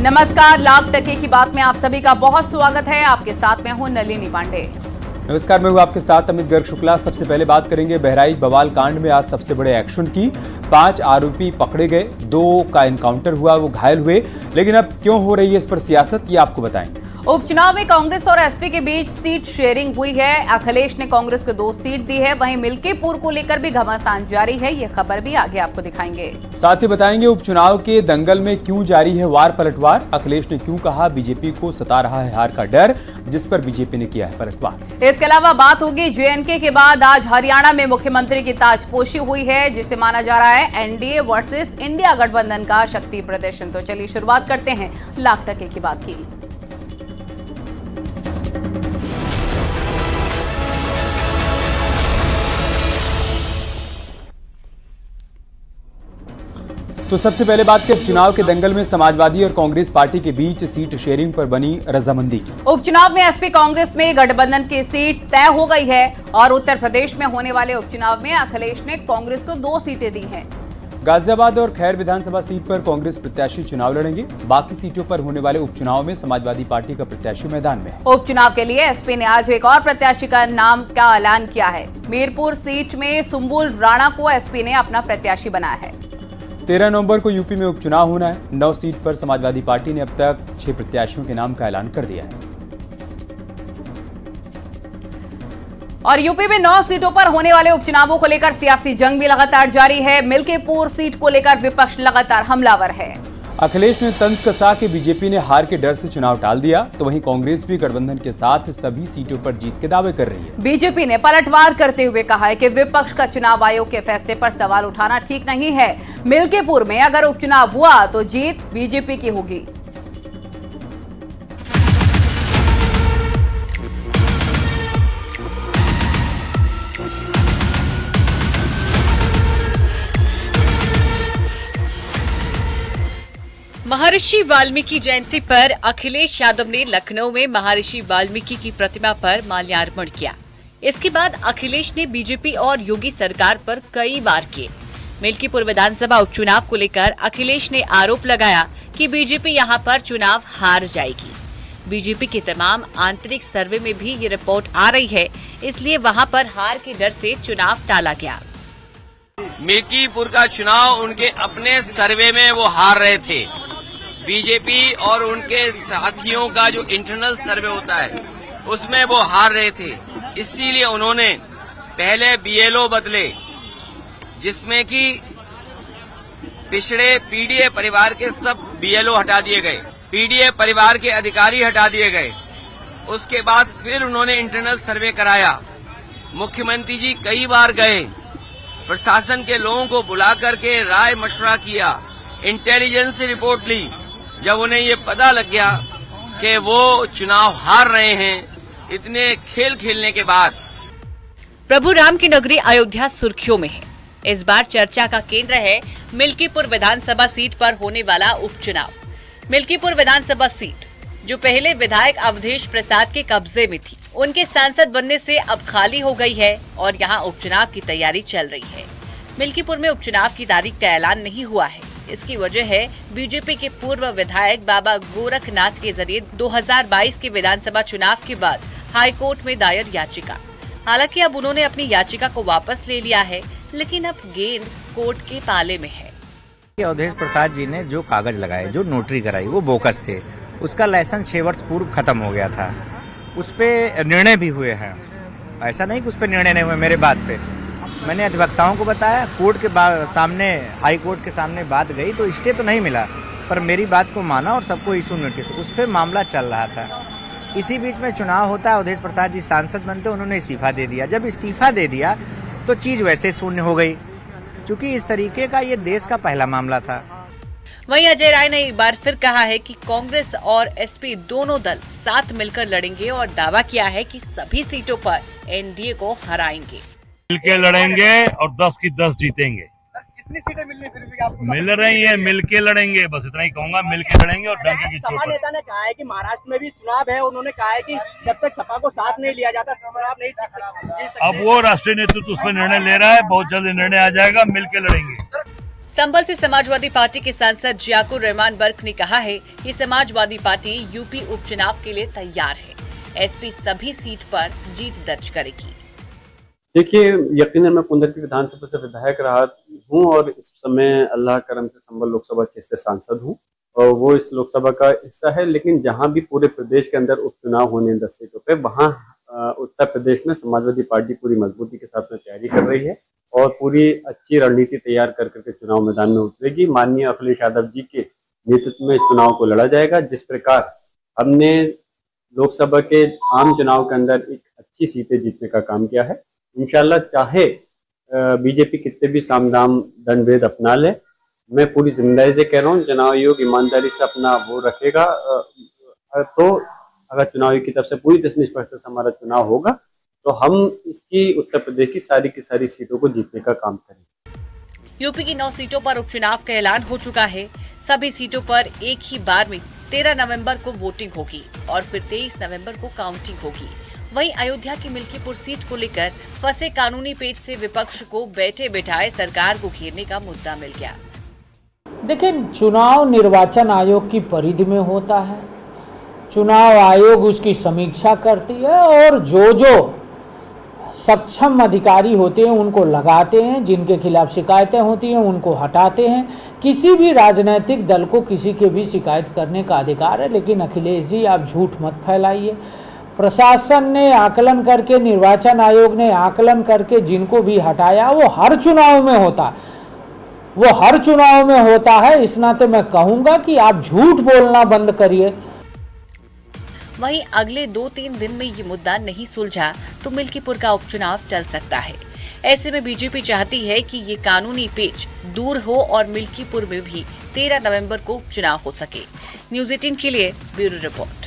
नमस्कार, लाख टके की बात में आप सभी का बहुत स्वागत है। आपके साथ में हूं नलिनी पांडे। नमस्कार, मैं हूं आपके साथ अमित गर्ग शुक्ला। सबसे पहले बात करेंगे बहराइच बवाल कांड में आज सबसे बड़े एक्शन की। 5 आरोपी पकड़े गए, 2 का एनकाउंटर हुआ, वो घायल हुए। लेकिन अब क्यों हो रही है इस पर सियासत, ये आपको बताएंगे। उपचुनाव में कांग्रेस और एसपी के बीच सीट शेयरिंग हुई है। अखिलेश ने कांग्रेस को 2 सीट दी है। वहीं मिल्कीपुर को लेकर भी घमासान जारी है। ये खबर भी आगे आपको दिखाएंगे। साथ ही बताएंगे उपचुनाव के दंगल में क्यों जारी है वार पलटवार। अखिलेश ने क्यों कहा बीजेपी को सता रहा है हार का डर, जिस पर बीजेपी ने किया है पलटवार। इसके अलावा बात होगी जेएनके के बाद आज हरियाणा में मुख्यमंत्री की ताजपोशी हुई है, जिसे माना जा रहा है एनडीए वर्सेस इंडिया गठबंधन का शक्ति प्रदर्शन। तो चलिए शुरुआत करते हैं लाख टके की बात की। तो सबसे पहले बात करें चुनाव के दंगल में समाजवादी और कांग्रेस पार्टी के बीच सीट शेयरिंग पर बनी रजामंदी की। उपचुनाव में एसपी कांग्रेस में गठबंधन की सीट तय हो गई है और उत्तर प्रदेश में होने वाले उपचुनाव में अखिलेश ने कांग्रेस को 2 सीटें दी हैं। गाजियाबाद और खैर विधानसभा सीट पर कांग्रेस प्रत्याशी चुनाव लड़ेंगे। बाकी सीटों पर होने वाले उपचुनाव में समाजवादी पार्टी का प्रत्याशी मैदान में है। उपचुनाव के लिए एसपी ने आज एक और प्रत्याशी का नाम का ऐलान किया है। मीरपुर सीट में सुंबुल राणा को एसपी ने अपना प्रत्याशी बनाया है। 13 नवंबर को यूपी में उपचुनाव होना है। 9 सीट पर समाजवादी पार्टी ने अब तक 6 प्रत्याशियों के नाम का ऐलान कर दिया है। और यूपी में 9 सीटों पर होने वाले उपचुनावों को लेकर सियासी जंग भी लगातार जारी है। मिल्कीपुर सीट को लेकर विपक्ष लगातार हमलावर है। अखिलेश ने तंज कसा कि बीजेपी ने हार के डर से चुनाव टाल दिया, तो वहीं कांग्रेस भी गठबंधन के साथ सभी सीटों पर जीत के दावे कर रही है। बीजेपी ने पलटवार करते हुए कहा है कि विपक्ष का चुनाव आयोग के फैसले पर सवाल उठाना ठीक नहीं है। मिल्कीपुर में अगर उपचुनाव हुआ तो जीत बीजेपी की होगी। महर्षि वाल्मीकि जयंती पर अखिलेश यादव ने लखनऊ में महर्षि वाल्मीकि की प्रतिमा पर माल्यार्पण किया। इसके बाद अखिलेश ने बीजेपी और योगी सरकार पर कई वार किए। मिल्कीपुर विधानसभा उपचुनाव को लेकर अखिलेश ने आरोप लगाया कि बीजेपी यहां पर चुनाव हार जाएगी। बीजेपी के तमाम आंतरिक सर्वे में भी ये रिपोर्ट आ रही है, इसलिए वहां पर हार के डर से चुनाव टाला गया। मिल्कीपुर का चुनाव उनके अपने सर्वे में वो हार रहे थे। बीजेपी और उनके साथियों का जो इंटरनल सर्वे होता है उसमें वो हार रहे थे। इसीलिए उन्होंने पहले बीएलओ बदले, जिसमें कि पिछड़े पीडीए परिवार के सब बीएलओ हटा दिए गए, पीडीए परिवार के अधिकारी हटा दिए गए। उसके बाद फिर उन्होंने इंटरनल सर्वे कराया। मुख्यमंत्री जी कई बार गए, प्रशासन के लोगों को बुला करके राय मशवरा किया, इंटेलिजेंस से रिपोर्ट ली। जब उन्हें ये पता लग गया कि वो चुनाव हार रहे हैं, इतने खेल खेलने के बाद प्रभु राम की नगरी अयोध्या सुर्खियों में है। इस बार चर्चा का केंद्र है मिल्कीपुर विधानसभा सीट पर होने वाला उपचुनाव। मिल्कीपुर विधानसभा सीट जो पहले विधायक अवधेश प्रसाद के कब्जे में थी, उनके सांसद बनने से अब खाली हो गई है और यहाँ उपचुनाव की तैयारी चल रही है। मिल्कीपुर में उपचुनाव की तारीख का ऐलान नहीं हुआ है। इसकी वजह है बीजेपी के पूर्व विधायक बाबा गोरखनाथ के जरिए 2022 के विधानसभा चुनाव के बाद हाईकोर्ट में दायर याचिका। हालांकि अब उन्होंने अपनी याचिका को वापस ले लिया है, लेकिन अब गेंद कोर्ट के पाले में है। अवधेश प्रसाद जी ने जो कागज लगाए, जो नोटरी कराई, वो बोकस थे। उसका लाइसेंस 6 वर्ष पूर्व खत्म हो गया था। उस पे निर्णय भी हुए हैं, ऐसा नहीं कि उस पे निर्णय नहीं हुए। मेरे बात पे मैंने अधिवक्ताओं को बताया, कोर्ट के सामने, हाई कोर्ट के सामने बात गई तो स्टे तो नहीं मिला, पर मेरी बात को माना और सबको इशू नोटिस, उस पर मामला चल रहा था। इसी बीच में चुनाव होता है, अवधेश प्रसाद जी सांसद बनते, उन्होंने इस्तीफा दे दिया। जब इस्तीफा दे दिया तो चीज वैसे शून्य हो गई, क्योंकि इस तरीके का ये देश का पहला मामला था। वहीं अजय राय ने एक बार फिर कहा है कि कांग्रेस और एसपी दोनों दल साथ मिलकर लड़ेंगे और दावा किया है कि सभी सीटों पर एनडीए को हराएंगे। मिलके लड़ेंगे और 10 की 10 जीतेंगे। कितनी सीटें मिलनी फिर भी आपको? मिल रही है, मिलके लड़ेंगे, बस इतना ही कहूंगा, मिलके लड़ेंगे और डंके की चोट। सपा नेता ने कहा है कि महाराष्ट्र में भी चुनाव है, उन्होंने कहा है कि जब तक सपा को साथ नहीं लिया जाता चुनाव नहीं जीत सकते। अब वो राष्ट्रीय नेतृत्व उस पर निर्णय ले रहा है, बहुत जल्द निर्णय आ जाएगा, मिलके लड़ेंगे। संभल से समाजवादी पार्टी के सांसद जियाकुर रहमान बर्क ने कहा है कि समाजवादी पार्टी यूपी उपचुनाव के लिए तैयार है। एसपी सभी सीट पर जीत दर्ज करेगी। देखिए, यकीनन मैं पुंदर की विधानसभा से विधायक रहा हूं और इस समय अल्लाह करम से संभल लोकसभा क्षेत्र से सांसद हूं और वो इस लोकसभा का हिस्सा है। लेकिन जहां भी पूरे प्रदेश के अंदर उपचुनाव होने 10 सीटों पे, वहां उत्तर प्रदेश में समाजवादी पार्टी पूरी मजबूती के साथ में तैयारी कर रही है और पूरी अच्छी रणनीति तैयार कर करके चुनाव मैदान में उतरेगी। माननीय अखिलेश यादव जी के नेतृत्व में चुनाव को लड़ा जाएगा। जिस प्रकार हमने लोकसभा के आम चुनाव के अंदर एक अच्छी सीटें जीतने का काम किया है, इंशाल्लाह चाहे बीजेपी कितने भी सामदाम दंड भेद अपना ले, मैं पूरी जिम्मेदारी से कह रहा हूँ चुनाव आयोग ईमानदारी से अपना वो रखेगा तो अगर चुनाव आयोग की तरफ से पूरी निष्पक्षता से हमारा चुनाव होगा तो हम इसकी उत्तर प्रदेश की सारी सीटों को जीतने का काम करेंगे। यूपी की 9 सीटों पर उपचुनाव का ऐलान हो चुका है। सभी सीटों पर एक ही बार में 13 नवंबर को वोटिंग होगी और फिर 23 नवंबर को काउंटिंग होगी। वहीं अयोध्या की मिल्कीपुर सीट को लेकर फंसे कानूनी पेच से विपक्ष को बैठे बिठाए सरकार को घेरने का मुद्दा मिल गया। देखिए, चुनाव निर्वाचन आयोग की परिधि में होता है। चुनाव आयोग उसकी समीक्षा करती है और जो सक्षम अधिकारी होते हैं उनको लगाते हैं, जिनके खिलाफ शिकायतें होती हैं उनको हटाते हैं। किसी भी राजनीतिक दल को किसी के भी शिकायत करने का अधिकार है, लेकिन अखिलेश जी आप झूठ मत फैलाइए। प्रशासन ने आकलन करके, निर्वाचन आयोग ने आकलन करके जिनको भी हटाया वो हर चुनाव में होता है। इस नाते मैं कहूंगा कि आप झूठ बोलना बंद करिए। वहीं अगले 2-3 दिन में ये मुद्दा नहीं सुलझा तो मिल्कीपुर का उपचुनाव टल सकता है। ऐसे में बीजेपी चाहती है कि ये कानूनी पेच दूर हो और मिल्कीपुर में भी 13 नवंबर को उपचुनाव हो सके। न्यूज़ 18 के लिए ब्यूरो रिपोर्ट।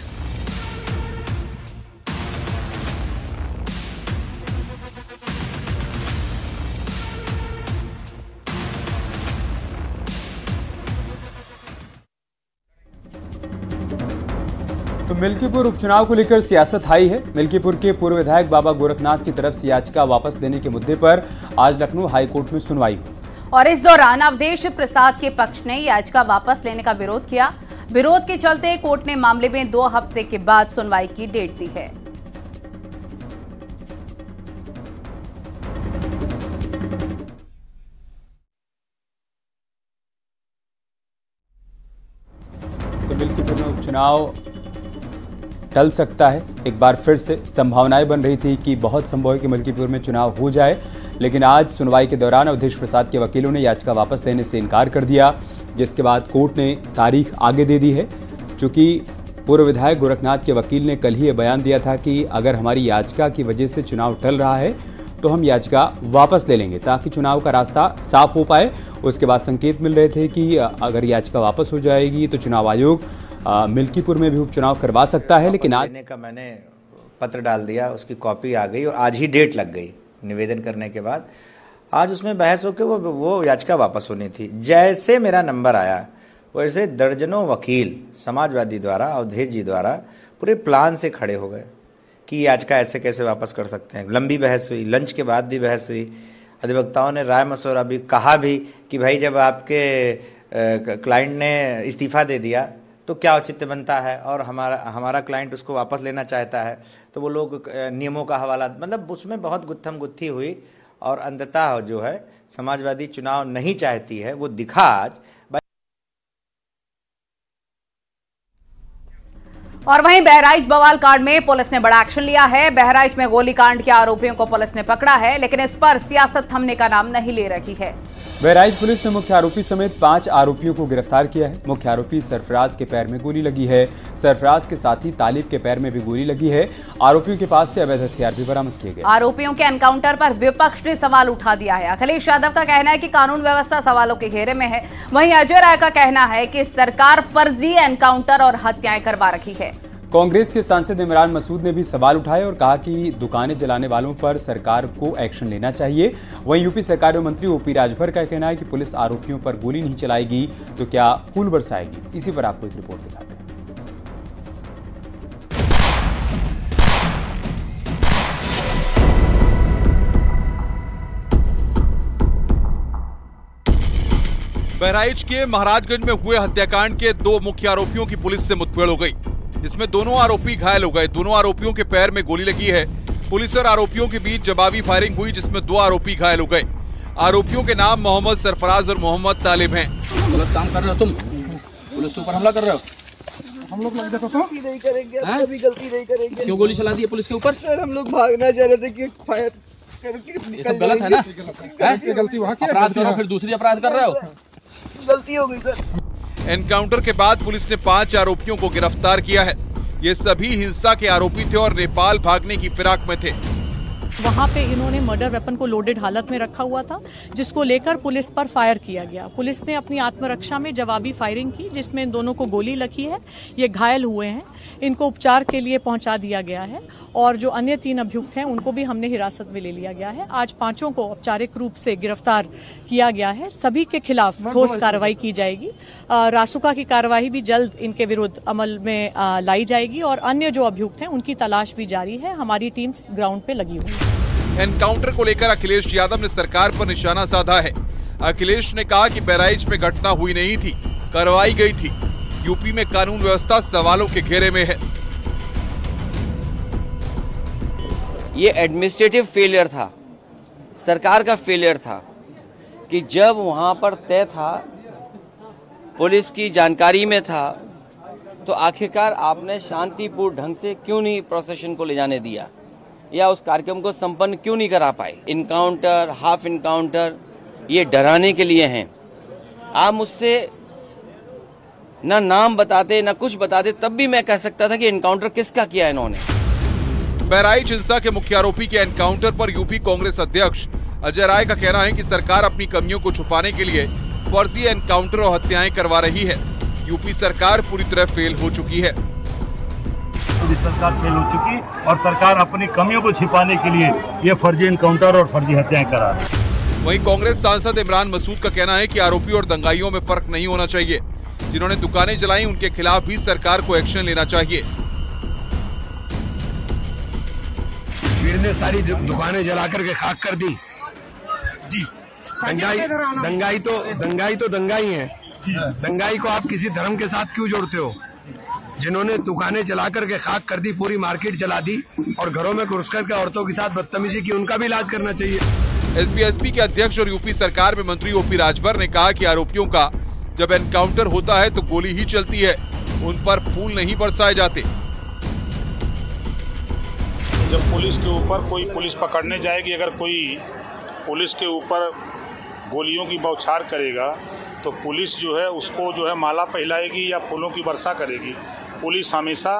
तो मिल्कीपुर उपचुनाव को लेकर सियासत हाई है। मिल्कीपुर के पूर्व विधायक बाबा गोरखनाथ की तरफ से याचिका वापस लेने के मुद्दे पर आज लखनऊ हाईकोर्ट में सुनवाई हुई और इस दौरान अवधेश प्रसाद के पक्ष ने याचिका वापस लेने का विरोध किया। विरोध के चलते कोर्ट ने मामले में 2 हफ्ते के बाद सुनवाई की डेट दी है। तो मिल्कीपुर में उपचुनाव टल सकता है। एक बार फिर से संभावनाएं बन रही थी कि बहुत संभव है कि मिल्कीपुर में चुनाव हो जाए, लेकिन आज सुनवाई के दौरान अवधेश प्रसाद के वकीलों ने याचिका वापस लेने से इनकार कर दिया, जिसके बाद कोर्ट ने तारीख आगे दे दी है। चूंकि पूर्व विधायक गोरखनाथ के वकील ने कल ही यह बयान दिया था कि अगर हमारी याचिका की वजह से चुनाव टल रहा है तो हम याचिका वापस ले लेंगे ताकि चुनाव का रास्ता साफ हो पाए। उसके बाद संकेत मिल रहे थे कि अगर याचिका वापस हो जाएगी तो चुनाव आयोग मिल्कीपुर में भी उपचुनाव करवा सकता है। लेकिन आज का मैंने पत्र डाल दिया, उसकी कॉपी आ गई और आज ही डेट लग गई निवेदन करने के बाद। आज उसमें बहस होकर वो याचिका वापस होनी थी। जैसे मेरा नंबर आया वैसे दर्जनों वकील समाजवादी द्वारा, अवधेश जी द्वारा पूरे प्लान से खड़े हो गए कि याचिका ऐसे कैसे वापस कर सकते हैं। लंबी बहस हुई, लंच के बाद भी बहस हुई। अधिवक्ताओं ने राय मशवरा भी कहा भी कि भाई जब आपके क्लाइंट ने इस्तीफा दे दिया तो क्या औचित्य बनता है और हमारा क्लाइंट उसको वापस लेना चाहता है, तो वो लोग नियमों का हवाला, मतलब उसमें बहुत गुत्थम गुत्थी हुई और अंततः जो है समाजवादी चुनाव नहीं चाहती है वो दिखा आज। और वहीं बहराइच बवाल कांड में पुलिस ने बड़ा एक्शन लिया है। बहराइच में गोलीकांड के आरोपियों को पुलिस ने पकड़ा है, लेकिन इस पर सियासत थमने का नाम नहीं ले रही है। बहराइच पुलिस ने मुख्य आरोपी समेत 5 आरोपियों को गिरफ्तार किया है। मुख्य आरोपी सरफराज के पैर में गोली लगी है। सरफराज के साथी तालिब के पैर में भी गोली लगी है। आरोपियों के पास से अवैध हथियार भी बरामद किए गए। आरोपियों के एनकाउंटर पर विपक्ष ने सवाल उठा दिया है। अखिलेश यादव का कहना है कि कानून व्यवस्था सवालों के घेरे में है। वहीं अजय राय का कहना है कि सरकार फर्जी एनकाउंटर और हत्याएं करवा रही है। कांग्रेस के सांसद इमरान मसूद ने भी सवाल उठाए और कहा कि दुकानें जलाने वालों पर सरकार को एक्शन लेना चाहिए। वहीं यूपी सरकार में मंत्री ओपी राजभर का कहना है कि पुलिस आरोपियों पर गोली नहीं चलाएगी तो क्या फूल बरसाएगी। इसी पर आपको एक रिपोर्ट दिखाते हैं। बहराइच के महाराजगंज में हुए हत्याकांड के 2 मुख्य आरोपियों की पुलिस से मुठभेड़ हो गई। इसमें दोनों आरोपी घायल हो गए। दोनों आरोपियों के पैर में गोली लगी है। पुलिस और आरोपियों के बीच जवाबी फायरिंग हुई, जिसमें 2 आरोपी घायल हो गए। आरोपियों के नाम मोहम्मद सरफराज और मोहम्मद तालिब हैं। गलत काम कर रहे हो तुम, पुलिस के ऊपर हमला कर रहे हो। हम लोग नहीं करेंगे, कभी गलती नहीं करेंगे। क्यों गोली चला दी है पुलिस के ऊपर? सर हम लोग भागना चाह रहे थे कि फायर करके। ये सब गलत है ना? गलती वहाँ की, अपराध करो फिर दूसरी अपराध कर रहे हो। गलती हो गई सर। एनकाउंटर के बाद पुलिस ने 5 आरोपियों को गिरफ्तार किया है। ये सभी हिंसा के आरोपी थे और नेपाल भागने की फिराक में थे। वहाँ पे इन्होंने मर्डर वेपन को लोडेड हालत में रखा हुआ था, जिसको लेकर पुलिस पर फायर किया गया। पुलिस ने अपनी आत्मरक्षा में जवाबी फायरिंग की, जिसमें इन दोनों को गोली लगी है। ये घायल हुए हैं, इनको उपचार के लिए पहुंचा दिया गया है और जो अन्य 3 अभियुक्त हैं उनको भी हमने हिरासत में ले लिया गया है। आज 5 को औपचारिक रूप से गिरफ्तार किया गया है। सभी के खिलाफ ठोस कार्रवाई की जाएगी। रासुका की कार्रवाई भी जल्द इनके विरुद्ध अमल में लाई जाएगी और अन्य जो अभियुक्त हैं उनकी तलाश भी जारी है। हमारी टीम्स ग्राउंड पे लगी हुई है। एनकाउंटर को लेकर अखिलेश यादव ने सरकार पर निशाना साधा है। अखिलेश ने कहा कि बहराइच में घटना हुई नहीं थी, करवाई गई थी। यूपी में कानून व्यवस्था सवालों के घेरे में है। ये एडमिनिस्ट्रेटिव फेलियर था, सरकार का फेलियर था कि जब वहां पर तय था, पुलिस की जानकारी में था, तो आखिरकार आपने शांतिपूर्ण ढंग से क्यों नहीं प्रोसेशन को ले जाने दिया या उस कार्यक्रम को संपन्न क्यों नहीं करा पाए? इनकाउंटर, हाफ इनकाउंटर ये डराने के लिए हैं। आप मुझसे ना नाम बताते ना कुछ बताते, तब भी मैं कह सकता था कि इनकाउंटर किसका किया इन्होंने। बहराइच हिंसा के मुख्य आरोपी के एनकाउंटर पर यूपी कांग्रेस अध्यक्ष अजय राय का कहना है कि सरकार अपनी कमियों को छुपाने के लिए फर्जी एनकाउंटर और हत्याएं करवा रही है। यूपी सरकार पूरी तरह फेल हो चुकी है। सरकार फेल हो चुकी और सरकार अपनी कमियों को छिपाने के लिए ये फर्जी एनकाउंटर और फर्जी हत्याएं करा रही है। वहीं कांग्रेस सांसद इमरान मसूद का कहना है कि आरोपी और दंगाइयों में फर्क नहीं होना चाहिए। जिन्होंने दुकानें जलाई उनके खिलाफ भी सरकार को एक्शन लेना चाहिए। भीड़ ने सारी दुकानें जला करके खाक कर दी जी। दंगाई तो दंगाई है। दंगाई को आप किसी धर्म के साथ क्यों जोड़ते हो? जिन्होंने दुकानें जला करके खाक कर दी, पूरी मार्केट जला दी और घरों में घुस करके औरतों के साथ बदतमीजी की, उनका भी इलाज करना चाहिए। एसबीएसपी के अध्यक्ष और यूपी सरकार में मंत्री ओपी राजभर ने कहा कि आरोपियों का जब एनकाउंटर होता है तो गोली ही चलती है, उन पर फूल नहीं बरसाए जाते। जब पुलिस के ऊपर कोई पुलिस पकड़ने जाएगी, अगर कोई पुलिस के ऊपर गोलियों की बौछार करेगा तो पुलिस जो है उसको जो है माला पहनाएगी या फूलों की वर्षा करेगी। पुलिस हमेशा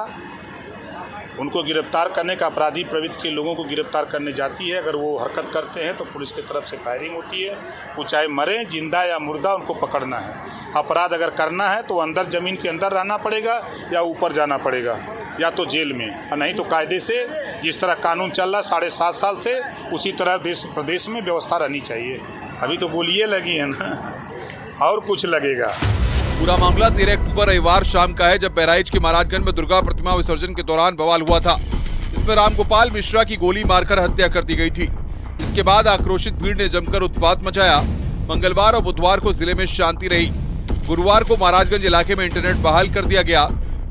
उनको गिरफ्तार करने का, अपराधी प्रवृत्ति के लोगों को गिरफ्तार करने जाती है। अगर वो हरकत करते हैं तो पुलिस की तरफ से फायरिंग होती है। वो चाहे मरे, जिंदा या मुर्दा, उनको पकड़ना है। अपराध अगर करना है तो अंदर जमीन के अंदर रहना पड़ेगा या ऊपर जाना पड़ेगा या तो जेल में, और नहीं तो कायदे से जिस तरह कानून चल रहा है 7.5 साल से, उसी तरह देश प्रदेश में व्यवस्था रहनी चाहिए। अभी तो गोलियां लगी है ना, और कुछ लगेगा। पूरा मामला 13 अक्टूबर रविवार शाम का है, जब बहराइच के महाराजगंज में दुर्गा प्रतिमा विसर्जन के दौरान बवाल हुआ था। इसमें रामगोपाल मिश्रा की गोली मारकर हत्या कर दी गई थी। इसके बाद आक्रोशित भीड़ ने जमकर उत्पात मचाया। मंगलवार और बुधवार को जिले में शांति रही। गुरुवार को महाराजगंज इलाके में इंटरनेट बहाल कर दिया गया।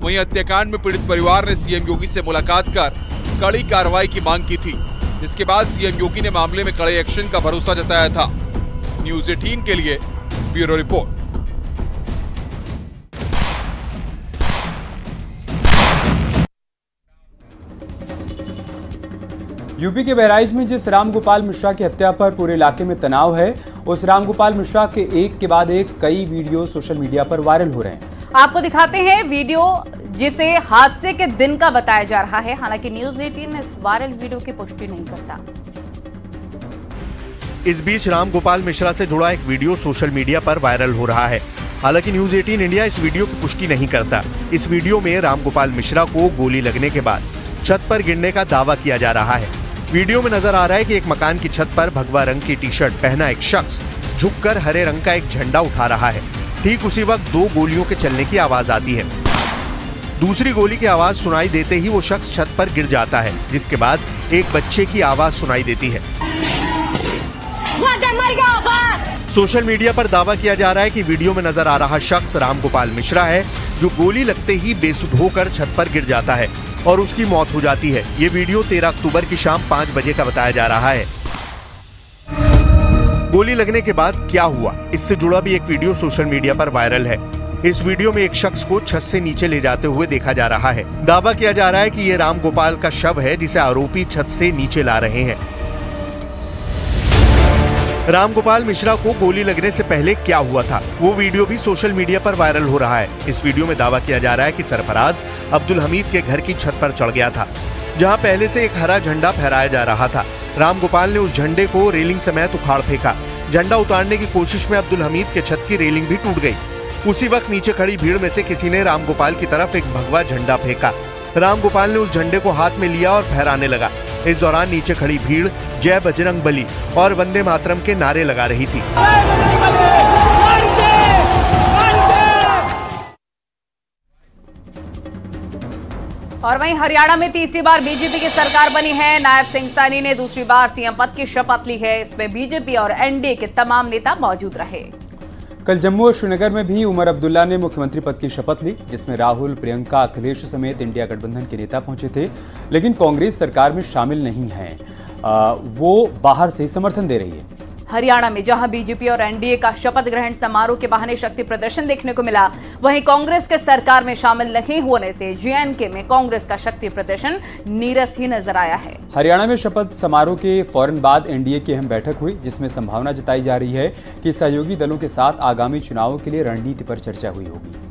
वहीं हत्याकांड में पीड़ित परिवार ने सीएम योगी से मुलाकात कर कड़ी कार्रवाई की मांग की थी। इसके बाद सीएम योगी ने मामले में कड़े एक्शन का भरोसा जताया था। न्यूज 18 के लिए ब्यूरो रिपोर्ट। यूपी के बहराइच में जिस रामगोपाल मिश्रा की हत्या पर पूरे इलाके में तनाव है, उस रामगोपाल मिश्रा के एक के बाद एक कई वीडियो सोशल मीडिया पर वायरल हो रहे हैं। आपको दिखाते हैं वीडियो जिसे हादसे के दिन का बताया जा रहा है। हालांकि न्यूज 18 इस वायरल वीडियो की पुष्टि नहीं करता। इस बीच रामगोपाल मिश्रा से जुड़ा एक वीडियो सोशल मीडिया पर वायरल हो रहा है। हालांकि न्यूज 18 इंडिया इस वीडियो की पुष्टि नहीं करता। इस वीडियो में रामगोपाल मिश्रा को गोली लगने के बाद छत पर गिरने का दावा किया जा रहा है। वीडियो में नजर आ रहा है कि एक मकान की छत पर भगवा रंग की टी-शर्ट पहना एक शख्स झुककर हरे रंग का एक झंडा उठा रहा है। ठीक उसी वक्त 2 गोलियों के चलने की आवाज आती है। दूसरी गोली की आवाज सुनाई देते ही वो शख्स छत पर गिर जाता है, जिसके बाद एक बच्चे की आवाज सुनाई देती है। सोशल मीडिया पर दावा किया जा रहा है कि वीडियो में नजर आ रहा शख्स रामगोपाल मिश्रा है, जो गोली लगते ही बेसुध होकर छत पर गिर जाता है और उसकी मौत हो जाती है। ये वीडियो 13 अक्टूबर की शाम 5 बजे का बताया जा रहा है। गोली लगने के बाद क्या हुआ, इससे जुड़ा भी एक वीडियो सोशल मीडिया पर वायरल है। इस वीडियो में एक शख्स को छत से नीचे ले जाते हुए देखा जा रहा है। दावा किया जा रहा है कि ये रामगोपाल का शव है, जिसे आरोपी छत से नीचे ला रहे हैं। रामगोपाल मिश्रा को गोली लगने से पहले क्या हुआ था, वो वीडियो भी सोशल मीडिया पर वायरल हो रहा है। इस वीडियो में दावा किया जा रहा है कि सरफराज अब्दुल हमीद के घर की छत पर चढ़ गया था, जहां पहले से एक हरा झंडा फहराया जा रहा था। रामगोपाल ने उस झंडे को रेलिंग समेत उखाड़ फेंका। झंडा उतारने की कोशिश में अब्दुल हमीद के छत की रेलिंग भी टूट गई। उसी वक्त नीचे खड़ी भीड़ में से किसी ने रामगोपाल की तरफ एक भगवा झंडा फेंका। रामगोपाल ने उस झंडे को हाथ में लिया और फहराने लगा। इस दौरान नीचे खड़ी भीड़ जय बजरंग बली और वंदे मातरम के नारे लगा रही थी। और वहीं हरियाणा में तीसरी बार बीजेपी की सरकार बनी है। नायब सिंह सैनी ने दूसरी बार सीएम पद की शपथ ली है। इसमें बीजेपी और एनडीए के तमाम नेता मौजूद रहे। कल जम्मू और श्रीनगर में भी उमर अब्दुल्ला ने मुख्यमंत्री पद की शपथ ली, जिसमें राहुल, प्रियंका, अखिलेश समेत इंडिया गठबंधन के नेता पहुंचे थे, लेकिन कांग्रेस सरकार में शामिल नहीं है। वो बाहर से समर्थन दे रही है। हरियाणा में जहां बीजेपी और एनडीए का शपथ ग्रहण समारोह के बहाने शक्ति प्रदर्शन देखने को मिला, वहीं कांग्रेस के सरकार में शामिल नहीं होने से जेएनके में कांग्रेस का शक्ति प्रदर्शन नीरस ही नजर आया है। हरियाणा में शपथ समारोह के फौरन बाद एनडीए की अहम बैठक हुई, जिसमें संभावना जताई जा रही है कि सहयोगी दलों के साथ आगामी चुनावों के लिए रणनीति पर चर्चा हुई होगी।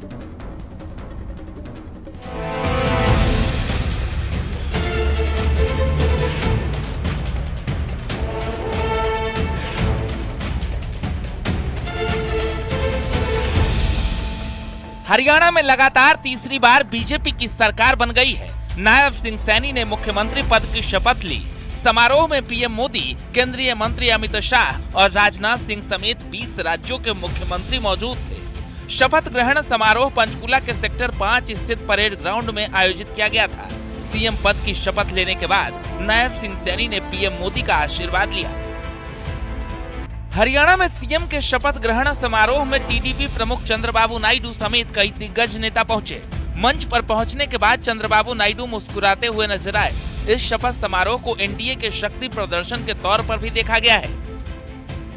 हरियाणा में लगातार तीसरी बार बीजेपी की सरकार बन गई है। नायब सिंह सैनी ने मुख्यमंत्री पद की शपथ ली। समारोह में पीएम मोदी, केंद्रीय मंत्री अमित शाह और राजनाथ सिंह समेत 20 राज्यों के मुख्यमंत्री मौजूद थे। शपथ ग्रहण समारोह पंचकुला के सेक्टर 5 स्थित परेड ग्राउंड में आयोजित किया गया था। सीएम पद की शपथ लेने के बाद नायब सिंह सैनी ने पीएम मोदी का आशीर्वाद लिया। हरियाणा में सीएम के शपथ ग्रहण समारोह में टीडीपी प्रमुख चंद्रबाबू नायडू समेत कई दिग्गज नेता पहुंचे। मंच पर पहुंचने के बाद चंद्रबाबू नायडू मुस्कुराते हुए नजर आए। इस शपथ समारोह को एनडीए के शक्ति प्रदर्शन के तौर पर भी देखा गया है।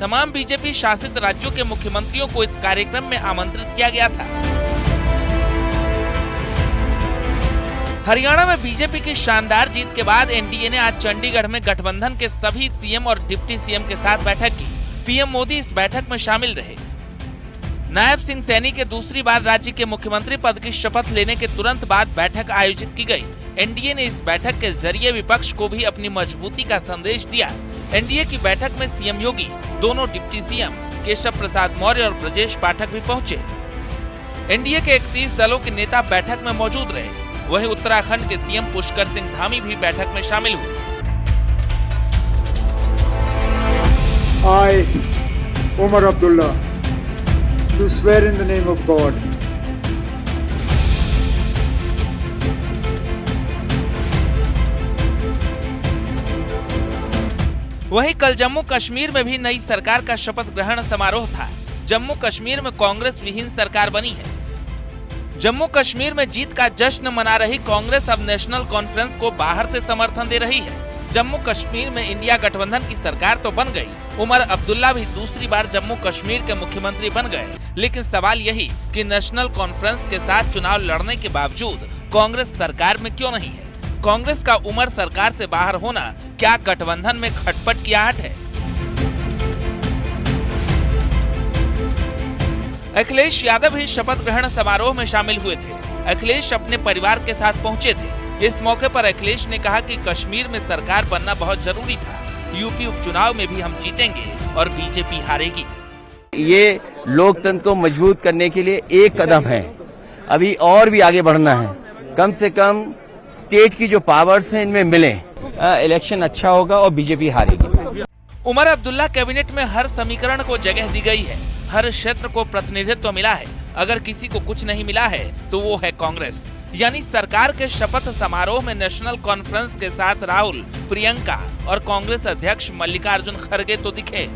तमाम बीजेपी शासित राज्यों के मुख्यमंत्रियों को इस कार्यक्रम में आमंत्रित किया गया था। हरियाणा में बीजेपी की शानदार जीत के बाद एनडीए ने आज चंडीगढ़ में गठबंधन के सभी सीएम और डिप्टी सीएम के साथ बैठक की। पीएम मोदी इस बैठक में शामिल रहे। नायब सिंह सैनी के दूसरी बार राज्य के मुख्यमंत्री पद की शपथ लेने के तुरंत बाद बैठक आयोजित की गई। एनडीए ने इस बैठक के जरिए विपक्ष को भी अपनी मजबूती का संदेश दिया। एनडीए की बैठक में सीएम योगी, दोनों डिप्टी सीएम केशव प्रसाद मौर्य और ब्रजेश पाठक भी पहुंचे। एनडीए के 31 दलों के नेता बैठक में मौजूद रहे। वहीं उत्तराखंड के सीएम पुष्कर सिंह धामी भी बैठक में शामिल हुए। I, Umar Abdullah, do swear in the name of God वहीं कल जम्मू कश्मीर में भी नई सरकार का शपथ ग्रहण समारोह था। जम्मू कश्मीर में कांग्रेस विहीन सरकार बनी है। जम्मू कश्मीर में जीत का जश्न मना रही कांग्रेस अब नेशनल कॉन्फ्रेंस को बाहर से समर्थन दे रही है। जम्मू कश्मीर में इंडिया गठबंधन की सरकार तो बन गई, उमर अब्दुल्ला भी दूसरी बार जम्मू कश्मीर के मुख्यमंत्री बन गए, लेकिन सवाल यही कि नेशनल कॉन्फ्रेंस के साथ चुनाव लड़ने के बावजूद कांग्रेस सरकार में क्यों नहीं है। कांग्रेस का उमर सरकार से बाहर होना क्या गठबंधन में खटपट की आहट है? अखिलेश यादव भी शपथ ग्रहण समारोह में शामिल हुए थे। अखिलेश अपने परिवार के साथ पहुंचे थे। इस मौके पर अखिलेश ने कहा कि कश्मीर में सरकार बनना बहुत जरूरी था। यूपी उपचुनाव में भी हम जीतेंगे और बीजेपी हारेगी। ये लोकतंत्र को मजबूत करने के लिए एक कदम है। अभी और भी आगे बढ़ना है। कम से कम स्टेट की जो पावर्स हैं इनमें मिले, इलेक्शन अच्छा होगा और बीजेपी हारेगी। उमर अब्दुल्ला कैबिनेट में हर समीकरण को जगह दी गई है। हर क्षेत्र को प्रतिनिधित्व मिला है। अगर किसी को कुछ नहीं मिला है तो वो है कांग्रेस। यानी सरकार के शपथ समारोह में नेशनल कॉन्फ्रेंस के साथ राहुल, प्रियंका और कांग्रेस अध्यक्ष मल्लिकार्जुन खड़गे तो दिखे।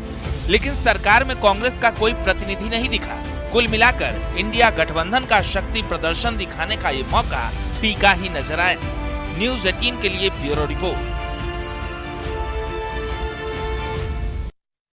लेकिन सरकार में कांग्रेस का कोई प्रतिनिधि नहीं दिखा। कुल मिलाकर इंडिया गठबंधन का शक्ति प्रदर्शन दिखाने का ये मौका फीका ही नजर आया। न्यूज़ 18 के लिए ब्यूरो रिपोर्ट।